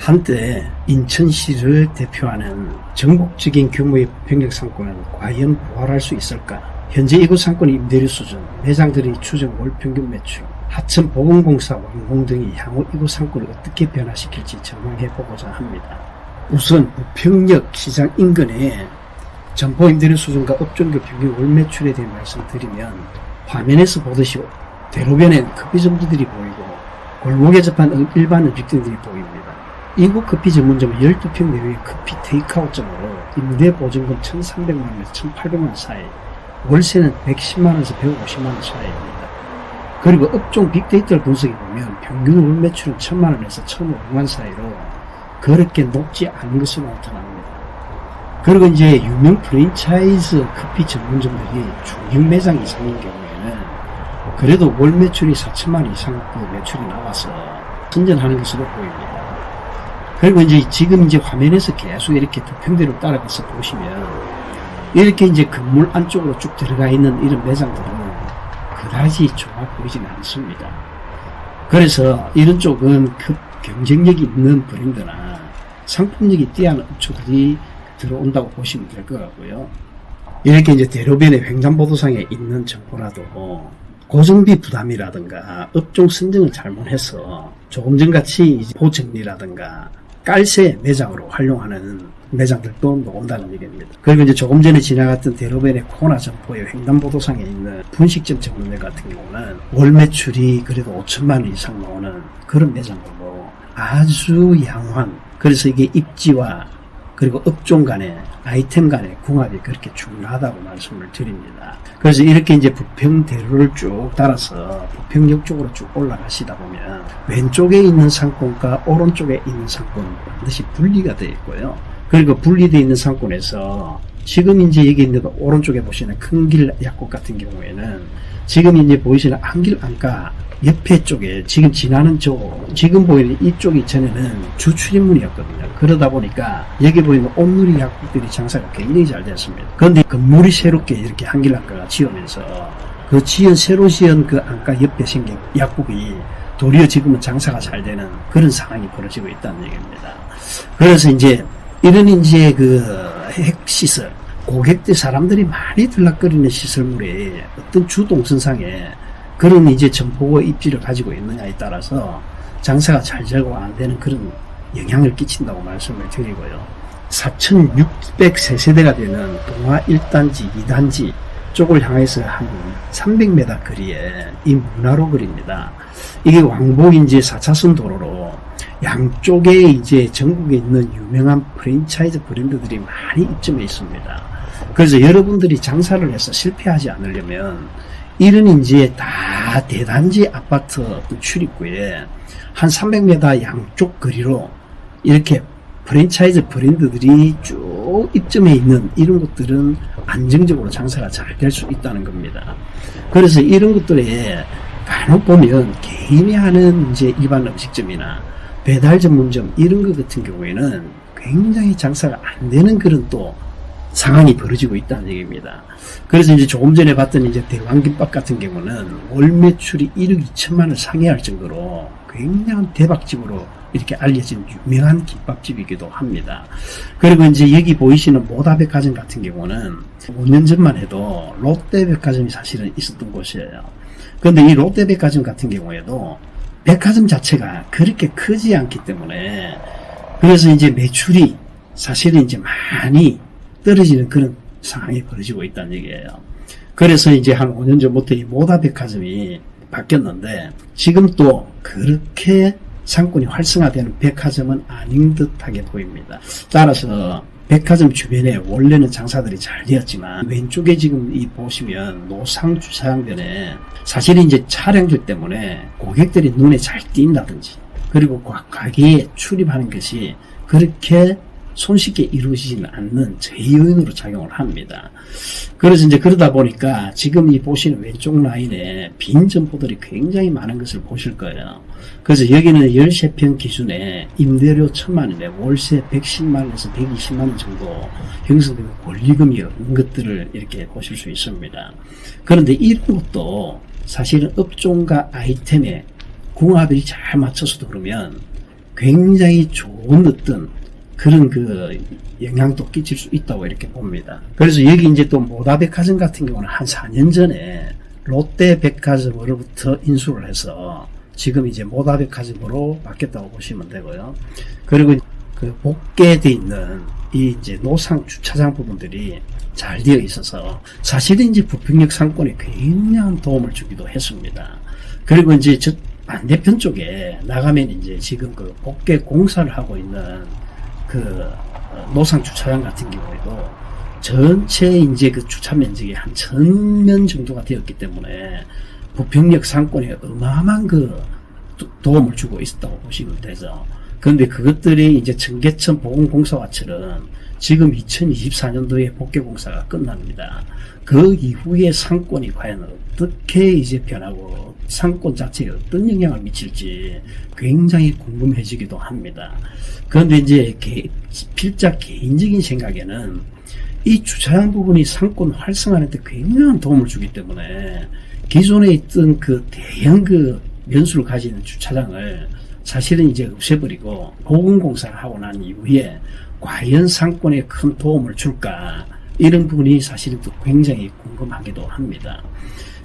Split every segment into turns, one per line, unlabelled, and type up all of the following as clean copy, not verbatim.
한때 인천시를 대표하는 전국적인 규모의 부평역 상권은 과연 부활할 수 있을까? 현재 이곳 상권의 임대료 수준, 매장들의 추정 월평균 매출, 하천 보건공사 완공 등이 향후 이곳 상권을 어떻게 변화시킬지 전망해보고자 합니다. 우선 부평역 시장 인근에 점포 임대료 수준과 업종별 평균 월 매출에 대해 말씀드리면, 화면에서 보듯이 대로변엔 커피 점주들이 보이고 골목에 접한 일반 음식점들이 보입니다. 이곳 커피 전문점은 12평 내외의 커피 테이크아웃점으로 임대 보증금 1,300만원에서 1,800만원 사이, 월세는 110만원에서 150만원 사이입니다. 그리고 업종 빅데이터를 분석해보면 평균 월 매출은 1,000만원에서 1,500만원 사이로 그렇게 높지 않은 것으로 나타납니다. 그리고 이제 유명 프랜차이즈 커피 전문점들이 중형 매장 이상인 경우에는 그래도 월 매출이 4천만원 이상 그 매출이 나와서 선전하는 것으로 보입니다. 그리고 이제 지금 이제 화면에서 계속 이렇게 부평대로 따라가서 보시면 이렇게 이제 건물 안쪽으로 쭉 들어가 있는 이런 매장들은 그다지 좋아 보이지는 않습니다. 그래서 이런 쪽은 그 경쟁력이 있는 브랜드나 상품력이 뛰어난 업체들이 들어온다고 보시면 될 것 같고요. 이렇게 이제 대로변의 횡단보도상에 있는 점포라도 고정비 부담이라든가 업종 선정을 잘못해서 조금 전같이 보정리라든가 깔새 매장으로 활용하는 매장들도 나온다는 얘기입니다. 그리고 이제 조금 전에 지나갔던 대로변의 코나 점포의 횡단보도상에 있는 분식점 전문점 같은 경우는 월 매출이 그래도 5천만 원 이상 나오는 그런 매장으로 아주 양호한, 그래서 이게 입지와 그리고 업종 간의 아이템 간의 궁합이 그렇게 중요하다고 말씀을 드립니다. 그래서 이렇게 이제 부평대로를 쭉 따라서 부평역 쪽으로 쭉 올라가시다 보면 왼쪽에 있는 상권과 오른쪽에 있는 상권은 반드시 분리가 되어 있고요. 그리고 분리되어 있는 상권에서 지금 이제 여기 있는 오른쪽에 보시는 큰 길 약국 같은 경우에는 지금 이제 보이시는 안길 안가 옆에 쪽에 지금 지나는 지금 보이는 이쪽이 전에는 주 출입문이었거든요. 그러다 보니까 여기 보이는 온누리 약국들이 장사가 굉장히 잘 됐습니다. 그런데 건물이 새롭게 이렇게 한길 안가가 지으면서 그 새로 지은 그 안가 옆에 생긴 약국이 도리어 지금은 장사가 잘 되는 그런 상황이 벌어지고 있다는 얘기입니다. 그래서 이제 이런 이제 그 핵시설, 고객들 사람들이 많이 들락거리는 시설물에 어떤 주동선상에 그런 이제 점포고 입지를 가지고 있느냐에 따라서 장사가 잘 되고 안 되는 그런 영향을 끼친다고 말씀을 드리고요. 4,600세대가 되는 동화 1단지, 2단지 쪽을 향해서 한 300m 거리에 이 문화로 거리입니다. 이게 왕복 이제 4차선 도로로 양쪽에 이제 전국에 있는 유명한 프랜차이즈 브랜드들이 많이 입점해 있습니다. 그래서 여러분들이 장사를 해서 실패하지 않으려면 이런 이제 다 대단지 아파트 출입구에 한 300m 양쪽 거리로 이렇게 프랜차이즈 브랜드들이 쭉 입점해 있는 이런 것들은 안정적으로 장사가 잘 될 수 있다는 겁니다. 그래서 이런 것들에 간혹 보면 개인이 하는 이제 일반 음식점이나 배달 전문점 이런 것 같은 경우에는 굉장히 장사가 안 되는 그런 또 상황이 벌어지고 있다는 얘기입니다. 그래서 이제 조금 전에 봤던 이제 대왕김밥 같은 경우는 월 매출이 1억 2천만 원을 상회할 정도로 굉장한 대박집으로 이렇게 알려진 유명한 김밥집이기도 합니다. 그리고 이제 여기 보이시는 모다백화점 같은 경우는 5년 전만 해도 롯데백화점이 사실은 있었던 곳이에요. 그런데 이 롯데백화점 같은 경우에도 백화점 자체가 그렇게 크지 않기 때문에 그래서 이제 매출이 사실은 이제 많이 떨어지는 그런 상황이 벌어지고 있다는 얘기예요. 그래서 이제 한 5년 전부터 이 모다백화점이 바뀌었는데 지금 또 그렇게 상권이 활성화되는 백화점은 아닌 듯하게 보입니다. 따라서 백화점 주변에 원래는 장사들이 잘 되었지만 왼쪽에 지금 이 보시면 노상 주차장변에 사실은 이제 차량들 때문에 고객들이 눈에 잘 띈다든지 그리고 가게에 출입하는 것이 그렇게 손쉽게 이루어지지는 않는 제요인으로 작용을 합니다. 그래서 이제 그러다 보니까 지금 이 보시는 왼쪽 라인에 빈 점포들이 굉장히 많은 것을 보실 거예요. 그래서 여기는 13평 기준에 임대료 1,000만원에 월세 110만원에서 120만원 정도 형성되는 권리금이 없는 것들을 이렇게 보실 수 있습니다. 그런데 이런 것도 사실은 업종과 아이템의 궁합이 잘 맞춰서 그러면 굉장히 좋은 좋은 어떤 그런 그 영향도 끼칠 수 있다고 이렇게 봅니다. 그래서 여기 이제 또 모다백화점 같은 경우는 한 4년 전에 롯데백화점으로부터 인수를 해서 지금 이제 모다백화점으로 바뀌었다고 보시면 되고요. 그리고 그 복개되어 있는 이 이제 노상 주차장 부분들이 잘 되어 있어서 사실은 이제 부평역 상권에 굉장한 도움을 주기도 했습니다. 그리고 이제 저 반대편 쪽에 나가면 이제 지금 그 복개 공사를 하고 있는 그 노상 주차장 같은 경우에도 전체 이제 그 주차 면적이 한 1000면 정도가 되었기 때문에 부평역 상권에 어마어마한 그 도움을 주고 있었다고 보시면 되죠. 그런데 그것들이 이제 청계천 보건공사와처럼 지금 2024년도에 복개공사가 끝납니다. 그 이후에 상권이 과연 어떻게 이제 변하고 상권 자체에 어떤 영향을 미칠지 굉장히 궁금해지기도 합니다. 그런데 이제 필자 개인적인 생각에는 이 주차장 부분이 상권 활성화하는 데 굉장한 도움을 주기 때문에 기존에 있던 그 대형 그 면수를 가지는 주차장을 사실은 이제 없애버리고 보건공사를 하고 난 이후에 과연 상권에 큰 도움을 줄까, 이런 부분이 사실은 또 굉장히 궁금하기도 합니다.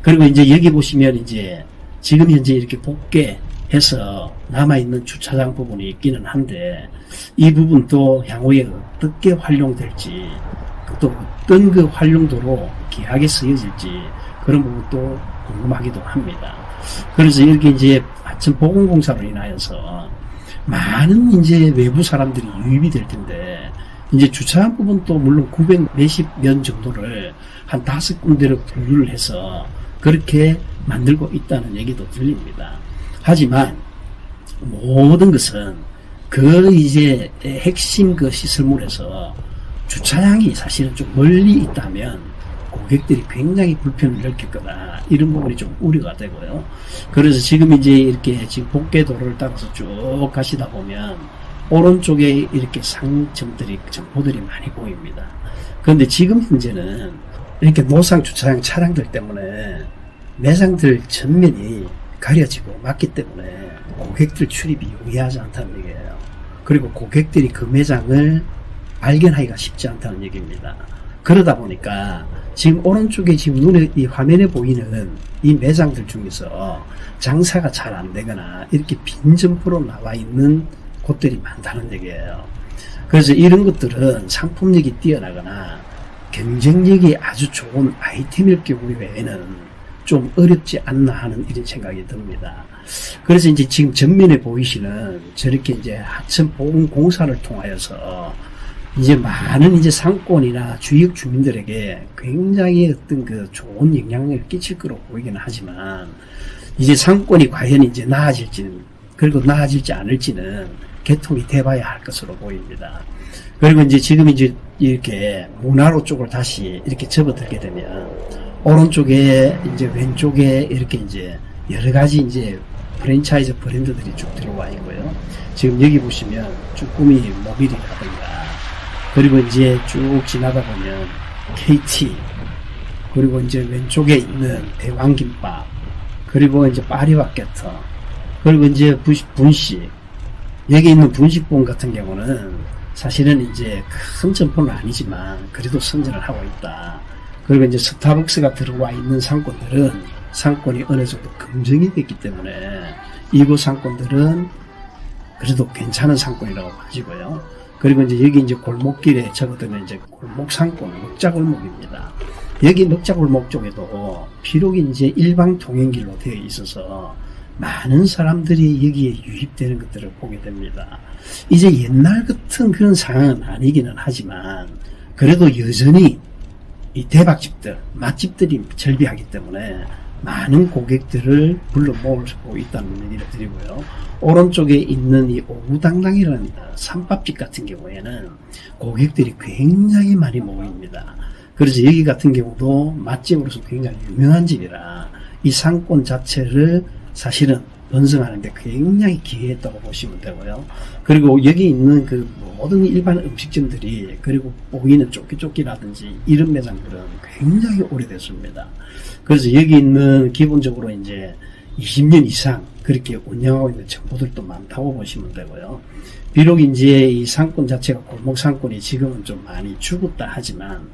그리고 이제 여기 보시면 이제 지금 현재 이렇게 복개해서 남아있는 주차장 부분이 있기는 한데 이 부분도 향후에 어떻게 활용될지, 또 어떤 그 활용도로 귀하게 쓰여질지 그런 부분도 궁금하기도 합니다. 그래서 여기 이제 하천 보건공사로 인하여서 많은 이제 외부 사람들이 유입이 될 텐데, 이제 주차장 부분도 물론 900 몇십 면 정도를 한 5군데로 분류를 해서 그렇게 만들고 있다는 얘기도 들립니다. 하지만 모든 것은 그 이제 핵심 그 시설물에서 주차장이 사실은 좀 멀리 있다면 고객들이 굉장히 불편을 느낄 거다, 이런 부분이 좀 우려가 되고요. 그래서 지금 이제 이렇게 지금 복개도로를 따라서 쭉 가시다 보면 오른쪽에 이렇게 상점들이, 점포들이 많이 보입니다. 그런데 지금 현재는 이렇게 노상 주차장 차량들 때문에 매장들 전면이 가려지고 막기 때문에 고객들 출입이 용이하지 않다는 얘기예요. 그리고 고객들이 그 매장을 발견하기가 쉽지 않다는 얘기입니다. 그러다 보니까 지금 오른쪽에 지금 눈에 이 화면에 보이는 이 매장들 중에서 장사가 잘 안 되거나 이렇게 빈 점포로 나와 있는 곳들이 많다는 얘기예요. 그래서 이런 것들은 상품력이 뛰어나거나 경쟁력이 아주 좋은 아이템일 경우 외에는 좀 어렵지 않나 하는 이런 생각이 듭니다. 그래서 이제 지금 전면에 보이시는 저렇게 이제 하천 보건공사를 통하여서 이제 많은 이제 상권이나 주역 주민들에게 굉장히 어떤 그 좋은 영향을 끼칠 거로 보이기는 하지만, 이제 상권이 과연 이제 나아질지는, 그리고 나아질지 않을지는 개통이 돼봐야 할 것으로 보입니다. 그리고 이제 지금 이제 이렇게 문화로 쪽을 다시 이렇게 접어들게 되면 오른쪽에 이제 왼쪽에 이렇게 이제 여러 가지 이제 프랜차이즈 브랜드들이 쭉 들어와 있고요. 지금 여기 보시면 쭈꾸미 모빌이라든가, 그리고 이제 쭉 지나다 보면 KT, 그리고 이제 왼쪽에 있는 대왕김밥, 그리고 이제 파리바게터, 그리고 이제 분식, 여기 있는 분식본 같은 경우는 사실은 이제 큰 점포는 아니지만 그래도 선전을 하고 있다. 그리고 이제 스타벅스가 들어와 있는 상권들은 상권이 어느 정도 검증이 됐기 때문에 이곳 상권들은 그래도 괜찮은 상권이라고 봐지고요. 그리고 이제 여기 이제 골목길에 접어들면 이제 골목 상권, 먹자골목입니다. 여기 먹자골목 쪽에도 비록 이제 일방 통행길로 되어 있어서 많은 사람들이 여기에 유입되는 것들을 보게 됩니다. 이제 옛날 같은 그런 상황은 아니기는 하지만 그래도 여전히 이 대박집들, 맛집들이 절비하기 때문에 많은 고객들을 불러 모으고 있다는 얘기를 드리고요. 오른쪽에 있는 이 오구당당이라는 삼밥집 같은 경우에는 고객들이 굉장히 많이 모입니다. 그래서 여기 같은 경우도 맛집으로서 굉장히 유명한 집이라 이 상권 자체를 사실은 번성하는데 굉장히 기여했다고 보시면 되고요. 그리고 여기 있는 그 모든 일반 음식점들이, 그리고 보이는 쪼끼쪼끼라든지 이런 매장들은 굉장히 오래됐습니다. 그래서 여기 있는 기본적으로 이제 20년 이상 그렇게 운영하고 있는 정보들도 많다고 보시면 되고요. 비록 이제 이 상권 자체가 골목 상권이 지금은 좀 많이 죽었다 하지만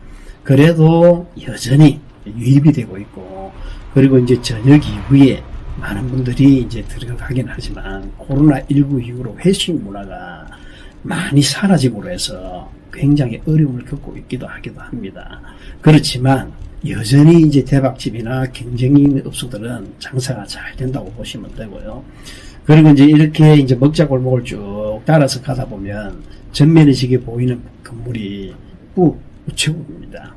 그래도 여전히 유입이 되고 있고, 그리고 이제 저녁 이후에 많은 분들이 이제 들어가긴 하지만 코로나19 이후로 회식 문화가 많이 사라짐으로 해서 굉장히 어려움을 겪고 있기도 하기도 합니다. 그렇지만 여전히 이제 대박집이나 경쟁이 있는 업소들은 장사가 잘 된다고 보시면 되고요. 그리고 이제 이렇게 이제 먹자 골목을 쭉 따라서 가다 보면 전면에 지게 보이는 건물이 우체국입니다.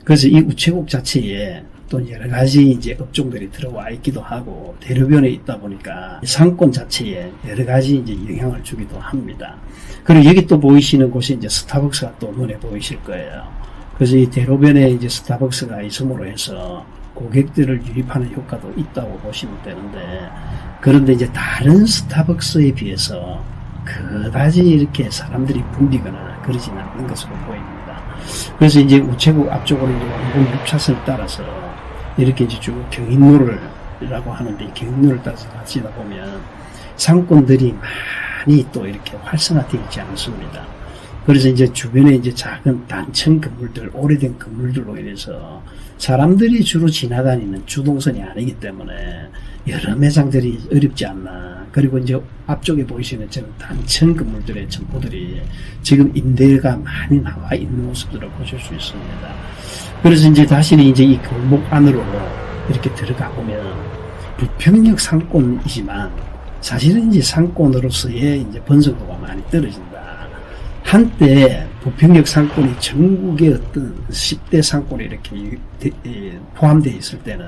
그래서 이 우체국 자체에 또 여러 가지 이제 업종들이 들어와 있기도 하고 대로변에 있다 보니까 상권 자체에 여러 가지 이제 영향을 주기도 합니다. 그리고 여기 또 보이시는 곳이 이제 스타벅스가 또 눈에 보이실 거예요. 그래서 이 대로변에 이제 스타벅스가 있음으로 해서 고객들을 유입하는 효과도 있다고 보시면 되는데, 그런데 이제 다른 스타벅스에 비해서 그다지 이렇게 사람들이 붐비거나 그러지는 않는 것으로 보입니다. 그래서 이제 우체국 앞쪽으로 이제 원본 6차선을 따라서 이렇게 이제 쭉 경인로를라고 하는데, 이 경인로를 따라서 가시다 보면 상권들이 많이 또 이렇게 활성화되어 있지 않습니다. 그래서 이제 주변에 이제 작은 단층 건물들, 오래된 건물들로 인해서 사람들이 주로 지나다니는 주동선이 아니기 때문에 여러 매장들이 어렵지 않나. 그리고 이제 앞쪽에 보이시는 저는 단층 건물들의 점포들이 지금 임대가 많이 나와 있는 모습들을 보실 수 있습니다. 그래서 이제 다시는 이제 이 골목 안으로 이렇게 들어가 보면 부평역 상권이지만 사실은 이제 상권으로서의 이제 번성도가 많이 떨어진다. 한때 부평역 상권이 전국의 어떤 10대 상권에 이렇게 포함되어 있을 때는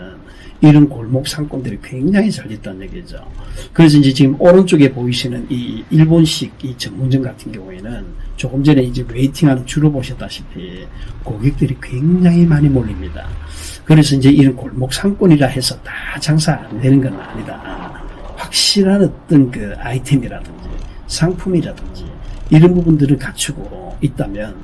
이런 골목 상권들이 굉장히 잘 됐다는 얘기죠. 그래서 이제 지금 오른쪽에 보이시는 이 일본식 이 전문점 같은 경우에는 조금 전에 이제 웨이팅하는 줄을 보셨다시피 고객들이 굉장히 많이 몰립니다. 그래서 이제 이런 골목 상권이라 해서 다 장사 안 되는 건 아니다. 확실한 어떤 그 아이템이라든지 상품이라든지 이런 부분들을 갖추고 있다면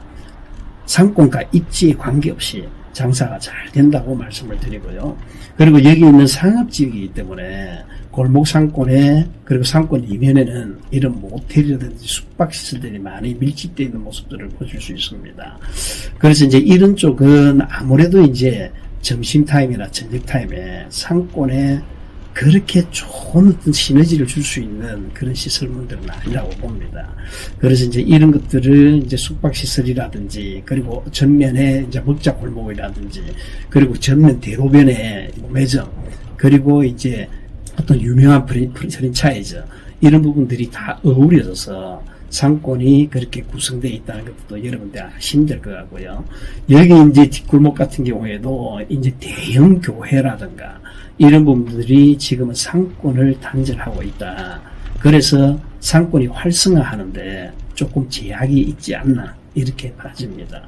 상권과 입지에 관계없이 장사가 잘 된다고 말씀을 드리고요. 그리고 여기 있는 상업지역이기 때문에 골목 상권에, 그리고 상권 이면에는 이런 모텔이라든지 숙박시설들이 많이 밀집되어 있는 모습들을 보실 수 있습니다. 그래서 이제 이런 쪽은 아무래도 이제 점심타임이나 저녁타임에 상권에 그렇게 좋은 어떤 시너지를 줄 수 있는 그런 시설물들은 아니라고 봅니다. 그래서 이제 이런 것들을 이제 숙박시설이라든지, 그리고 전면에 이제 먹자 골목이라든지, 그리고 전면 대로변에 매점, 그리고 이제 어떤 유명한 프랜차이즈, 이런 부분들이 다 어우러져서 상권이 그렇게 구성되어 있다는 것도 여러분들 아시면 될 것 같고요. 여기 이제 뒷골목 같은 경우에도 이제 대형 교회라든가 이런 부분들이 지금은 상권을 단절하고 있다. 그래서 상권이 활성화하는데 조금 제약이 있지 않나, 이렇게 봐집니다.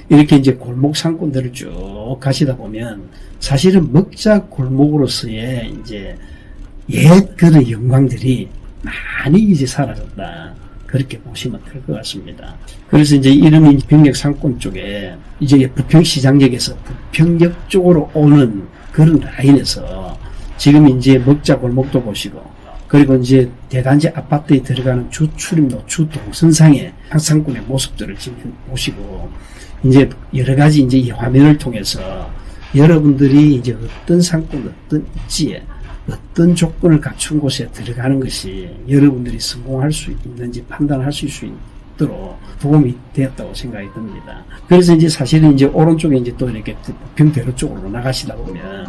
이렇게 이제 골목 상권들을 쭉 가시다 보면 사실은 먹자 골목으로서의 이제 옛 그런 영광들이 많이 이제 사라졌다. 그렇게 보시면 될 것 같습니다. 그래서 이제 이름이 평역 상권 쪽에 이제 부평시장역에서 부평역 쪽으로 오는 그런 라인에서 지금 이제 먹자 골목도 보시고, 그리고 이제 대단지 아파트에 들어가는 주 출입로, 주 동선상의 상권의 모습들을 지금 보시고, 이제 여러 가지 이제 이 화면을 통해서 여러분들이 이제 어떤 상권, 어떤 입지에 어떤 조건을 갖춘 곳에 들어가는 것이 여러분들이 성공할 수 있는지 판단할 수 있도록 도움이 되었다고 생각이 듭니다. 그래서 이제 사실은 이제 오른쪽에 이제 또 이렇게 부평대로 쪽으로 나가시다 보면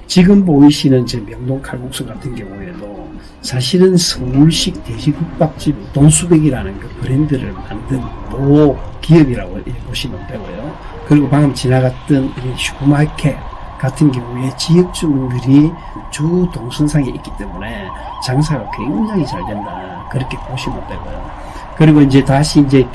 지금 보이시는 저 명동 칼국수 같은 경우에도 사실은 서울식 돼지국밥집 돈수백이라는 그 브랜드를 만든 모 기업이라고 보시면 되고요. 그리고 방금 지나갔던 이 슈퍼마켓 같은 경우에 지역 주민들이 주 동선상에 있기 때문에 장사가 굉장히 잘 된다, 그렇게 보시면 되고요. 그리고 이제 다시 이제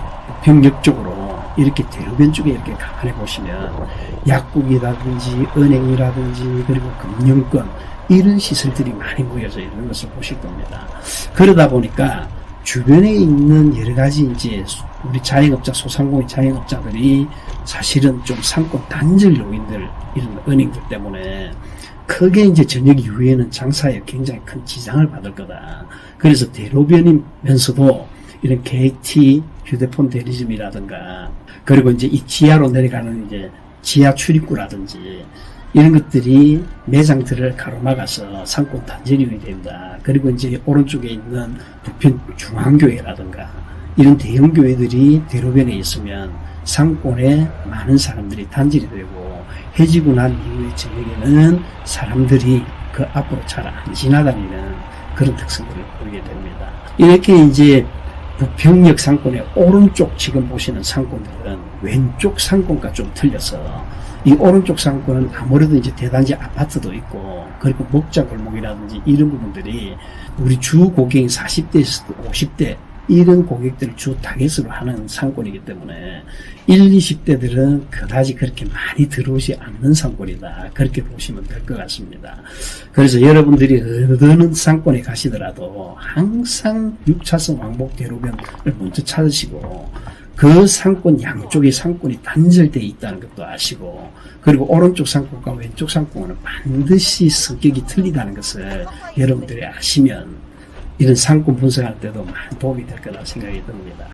부평역 쪽으로 이렇게 대로변 쪽에 이렇게 가만히 보시면 약국이라든지 은행이라든지 그리고 금융권, 이런 시설들이 많이 모여져 있는 것을 보실 겁니다. 그러다 보니까 주변에 있는 여러 가지 이제 우리 자영업자, 소상공인 자영업자들이 사실은 좀 상권 단절 요인들, 이런 은행들 때문에 크게 이제 저녁 이후에는 장사에 굉장히 큰 지장을 받을 거다. 그래서 대로변이면서도 이런 KT 휴대폰 대리점이라든가, 그리고 이제 이 지하로 내려가는 이제 지하 출입구라든지, 이런 것들이 매장들을 가로막아서 상권 단절이 됩니다. 그리고 이제 오른쪽에 있는 부평 중앙교회라든가 이런 대형 교회들이 대로변에 있으면 상권에 많은 사람들이 단절이 되고, 해지고 난 이후에 저녁에는 사람들이 그 앞으로 잘 안 지나다니는 그런 특성들을 보이게 됩니다. 이렇게 이제 부평역 상권의 오른쪽 지금 보시는 상권들은 왼쪽 상권과 좀 틀려서, 이 오른쪽 상권은 아무래도 이제 대단지 아파트도 있고, 그리고 먹자골목이라든지 이런 부분들이 우리 주 고객이 40대에서도 50대 이런 고객들을 주 타겟으로 하는 상권이기 때문에 20대들은 그다지 그렇게 많이 들어오지 않는 상권이다. 그렇게 보시면 될 것 같습니다. 그래서 여러분들이 어느 상권에 가시더라도 항상 6차선 왕복 대로변을 먼저 찾으시고, 그 상권 양쪽의 상권이 단절되어 있다는 것도 아시고, 그리고 오른쪽 상권과 왼쪽 상권은 반드시 성격이 틀리다는 것을 여러분들이 아시면 이런 상권 분석할 때도 많은 도움이 될 거라 생각이 듭니다.